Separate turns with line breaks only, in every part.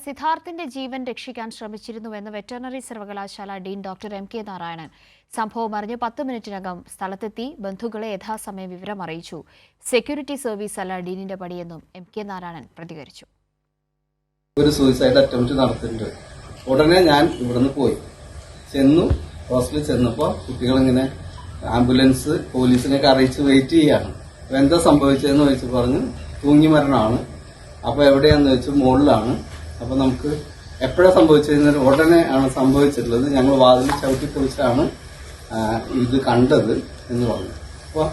സിദ്ധാർത്ഥിന്റെ ജീവൻ രക്ഷിക്കാൻ ശ്രമിച്ചിരുന്നുവെന്ന് വെറ്ററിനറി സർവകലാശാല dean doctor MK. Narayanan സംഭവം അറിഞ്ഞ് 10 മിനിറ്റിനകം സ്ഥലത്തെത്തി ബന്ധുക്കളെ യഥാസമയം വിവരം അറിയിച്ചു. സെക്യൂരിറ്റി സർവീസ് അല്ല ഡീനിന്റെ പടിയെന്നും എം.കെ. നാരായണൻ പ്രതികരിച്ചു.
ഒരു സൂയിസൈഡ് അറ്റംപ്റ്റ് നടത്തിയിട്ടുണ്ട്. ഉടനെ ഞാൻ ഇവിടുന്ന് പോയി ഹോസ്റ്റലിൽ ചെന്നപ്പോൾ കുട്ടികളിങ്ങനെ ആംബുലൻസ് പോലീസിനെയൊക്കെ അറിയിച്ച് വെയിറ്റ് ചെയ്യാണ്. എന്താ സംഭവിച്ചതെന്ന് ചോദിച്ചു പറഞ്ഞു തൂങ്ങി മരണമാണ്. അപ്പൊ എവിടെയാന്ന് വെച്ചു മുകളിലാണ്. അപ്പൊ നമുക്ക് എപ്പോഴാണ് സംഭവിച്ചത്? ഉടനെ ആണ് സംഭവിച്ചിട്ടുള്ളത്. ഞങ്ങൾ വാതിൽ ചവിട്ടി പൊളിച്ചാണ് ഇത് കണ്ടത് എന്ന് പറഞ്ഞു. അപ്പൊ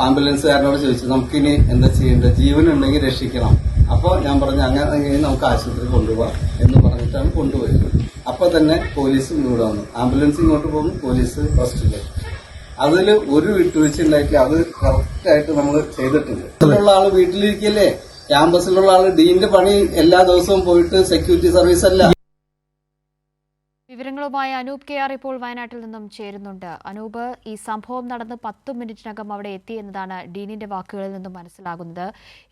ആംബുലൻസുകാരനോട് ചോദിച്ചു നമുക്കിനി എന്താ ചെയ്യേണ്ടത്, ജീവനുണ്ടെങ്കിൽ രക്ഷിക്കണം. അപ്പോൾ ഞാൻ പറഞ്ഞു അങ്ങനെ നമുക്ക് ആശുപത്രി കൊണ്ടുപോകാം എന്ന് പറഞ്ഞിട്ടാണ് കൊണ്ടുപോയത്. അപ്പൊ തന്നെ പോലീസ് ഇവിടെ വന്നു. ആംബുലൻസ് ഇങ്ങോട്ട് പോകുന്നു, പോലീസ് ഫസ്റ്റില്. അതിൽ ഒരു വിട്ടുവീഴ്ച ഉണ്ടായിട്ടില്ല. അത് കറക്റ്റായിട്ട് നമ്മൾ ചെയ്തിട്ടുണ്ട്. ഉള്ള ആള് വീട്ടിലിരിക്കല്ലേ, ക്യാമ്പസിലുള്ള ആള് ഡീന്റെ പണി എല്ലാ ദിവസവും പോയിട്ട് സെക്യൂരിറ്റി സർവീസ് അല്ല.
വിവരങ്ങളുമായി അനൂപ് കെ.ആർ. ഇപ്പോൾ വയനാട്ടിൽ നിന്നും ചേരുന്നുണ്ട്. അനൂപ്, ഈ സംഭവം നടന്ന് 10 മിനിറ്റിനകം അവിടെ എത്തി എന്നതാണ് ഡീനിന്റെ വാക്കുകളിൽ നിന്നും മനസ്സിലാകുന്നത്.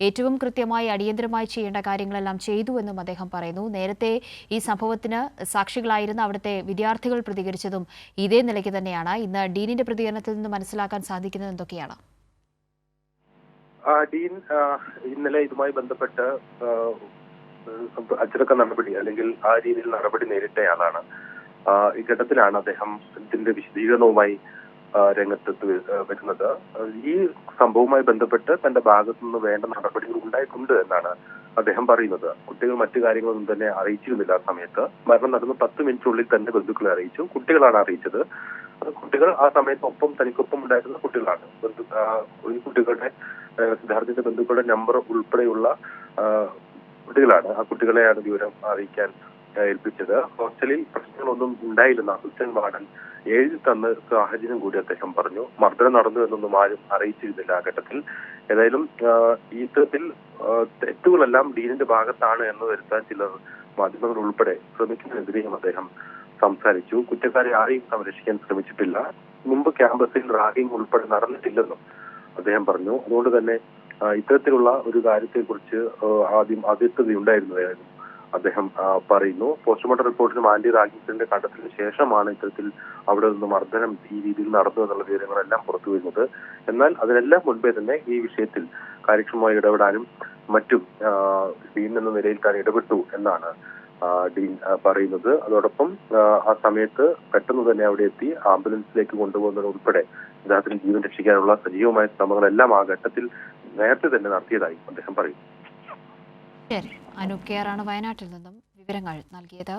ഏറ്റവും കൃത്യമായി അടിയന്തരമായി ചെയ്യേണ്ട കാര്യങ്ങളെല്ലാം ചെയ്തു എന്നും അദ്ദേഹം പറയുന്നു. നേരത്തെ ഈ സംഭവത്തിന് സാക്ഷികളായിരുന്ന അവിടുത്തെ വിദ്യാർത്ഥികൾ പ്രതികരിച്ചതും ഇതേ നിലയ്ക്ക് തന്നെയാണ്. ഇന്ന് ഡീനിന്റെ പ്രതികരണത്തിൽ നിന്ന് മനസ്സിലാക്കാൻ സാധിക്കുന്നത് എന്തൊക്കെയാണ്?
ഡീൻ ഇന്നലെ ഇതുമായി ബന്ധപ്പെട്ട് അച്ചടക്ക നടപടി അല്ലെങ്കിൽ ആ രീതിയിൽ നടപടി നേരിട്ടയാളാണ്. ഈ ഘട്ടത്തിലാണ് അദ്ദേഹം ഇതിന്റെ വിശദീകരണവുമായി രംഗത്തെത്തി വരുന്നത്. ഈ സംഭവവുമായി ബന്ധപ്പെട്ട് തന്റെ ഭാഗത്തു നിന്ന് വേണ്ട നടപടികൾ ഉണ്ടായിട്ടുണ്ട് എന്നാണ് അദ്ദേഹം പറയുന്നത്. കുട്ടികൾ മറ്റു കാര്യങ്ങളൊന്നും തന്നെ അറിയിച്ചിരുന്നില്ല. ആ സമയത്ത് മരണം നടന്ന് 10 മിനിറ്റിനുള്ളിൽ തന്നെ ബന്ധുക്കളെ അറിയിച്ചു. കുട്ടികളാണ് അറിയിച്ചത്. കുട്ടികൾ ആ സമയത്ത് തനിക്കൊപ്പം ഉണ്ടായിരുന്ന കുട്ടികളാണ്. ഈ കുട്ടികളുടെ സിദ്ധാർത്ഥിന്റെ ബന്ധുക്കളുടെ നമ്പർ ഉൾപ്പെടെയുള്ള കുട്ടികളാണ്. ആ കുട്ടികളെയാണ് വിവരം അറിയിക്കാൻ ഏൽപ്പിച്ചത്. ഹോസ്റ്റലിൽ പ്രശ്നങ്ങളൊന്നും ഉണ്ടായില്ലെന്ന് അസിസ്റ്റന്റ് വാർഡൻ എഴുതി തന്ന സാഹചര്യം കൂടി അദ്ദേഹം പറഞ്ഞു. മർദ്ദനം നടന്നു എന്നൊന്നും ആരും അറിയിച്ചിരുന്നില്ല ആ ഘട്ടത്തിൽ. ഏതായാലും ഇത്തരത്തിൽ തെറ്റുകളെല്ലാം ഡീനിന്റെ ഭാഗത്താണ് എന്ന് വരുത്താൻ ചിലർ മാധ്യമങ്ങൾ ഉൾപ്പെടെ ശ്രമിക്കുന്നതിനെതിരെയും അദ്ദേഹം സംസാരിച്ചു. കുറ്റക്കാരെ ആരെയും സംരക്ഷിക്കാൻ ശ്രമിച്ചിട്ടില്ല. മുമ്പ് ക്യാമ്പസിൽ റാഗിംഗ് ഉൾപ്പെടെ നടന്നിട്ടില്ലെന്നും അദ്ദേഹം പറഞ്ഞു. അതുകൊണ്ട് തന്നെ ഇത്തരത്തിലുള്ള ഒരു കാര്യത്തെക്കുറിച്ച് ആദ്യം അവ്യക്തതയുണ്ടായിരുന്നതായിരുന്നു അദ്ദേഹം പറയുന്നു. പോസ്റ്റ്മോർട്ടം റിപ്പോർട്ടിനും ആന്റി റാഗിംഗിന്റെ കണ്ടെത്തലിന് ശേഷമാണ് ഇത്തരത്തിൽ അവിടെ നിന്ന് മർദ്ദനം ഈ രീതിയിൽ നടന്നു എന്നുള്ള വിവരങ്ങളെല്ലാം പുറത്തു വരുന്നത്. എന്നാൽ അതിനെല്ലാം മുൻപേ തന്നെ ഈ വിഷയത്തിൽ കാര്യക്ഷമമായി ഇടപെടാനും മറ്റും ഡീൻ എന്ന നിലയിൽ താൻ ഇടപെട്ടു എന്നാണ് ഡീൻ പറയുന്നത്. അതോടൊപ്പം ആ സമയത്ത് പെട്ടെന്ന് തന്നെ അവിടെ എത്തി ആംബുലൻസിലേക്ക് കൊണ്ടുപോകുന്നതിനുൾപ്പെടെ അദ്ദേഹത്തിന് ജീവൻ രക്ഷിക്കാനുള്ള സജീവമായ ശ്രമങ്ങളെല്ലാം ആ ഘട്ടത്തിൽ നേരത്തെ തന്നെ നടത്തിയതായി അദ്ദേഹം പറയും.
അനൂപ് കെ.ആർ. ആണ് വയനാട്ടിൽ നിന്നും വിവരങ്ങൾ നൽകിയത്.